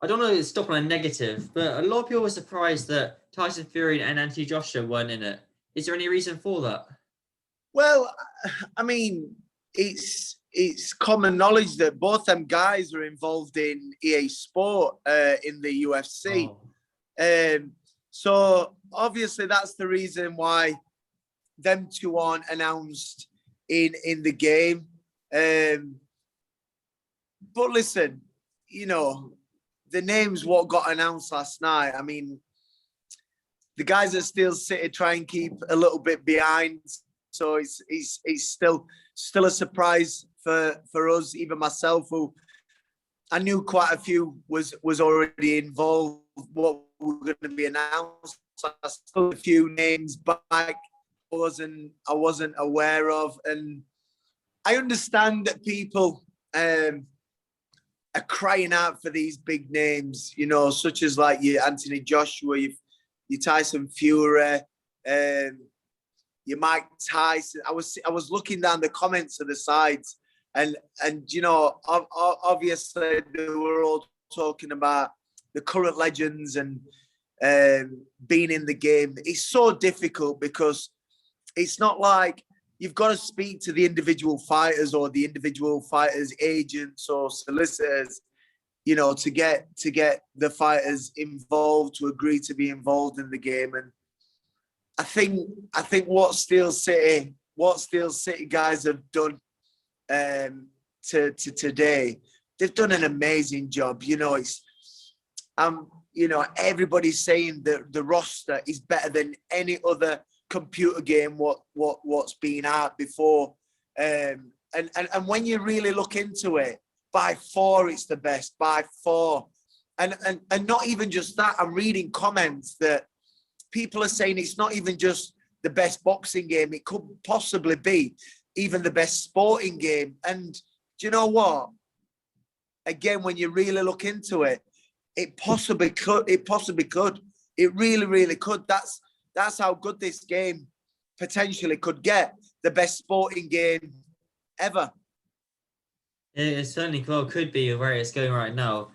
I don't know if it's stop on a negative, but a lot of people were surprised that Tyson Fury and Anthony Joshua weren't in it. Is there any reason for that? Well, I mean, it's common knowledge that both them guys are involved in EA Sport in the UFC. So obviously that's the reason why them two aren't announced in the game. But listen, you know, the names what got announced last night. I mean, the guys at Steel City try and keep a little bit behind, so it's still a surprise for us. Even myself, who I knew quite a few was already involved. What were going to be announced, I still a few names back. I wasn't aware of, and I understand that people are crying out for these big names, you know, such as like your Anthony Joshua, your Tyson Fury, your Mike Tyson. I was looking down the comments of the sides, and you know, obviously they were all talking about the current legends and being in the game. It's so difficult because it's not like you've got to speak to the individual fighters or the individual fighters' agents or solicitors, you know, to get the fighters involved, to agree to be involved in the game. And I think what Steel City guys have done to today, they've done an amazing job. You know, you know, everybody's saying that the roster is better than any other computer game what's been out before, and when you really look into it, by far it's the best, by far. And not even just that, I'm reading comments that people are saying it's not even just the best boxing game, it could possibly be even the best sporting game. And do you know what, again, when you really look into it, it possibly could, it really could. That's how good this game potentially could get. The best sporting game ever. It certainly well could be where it's going right now.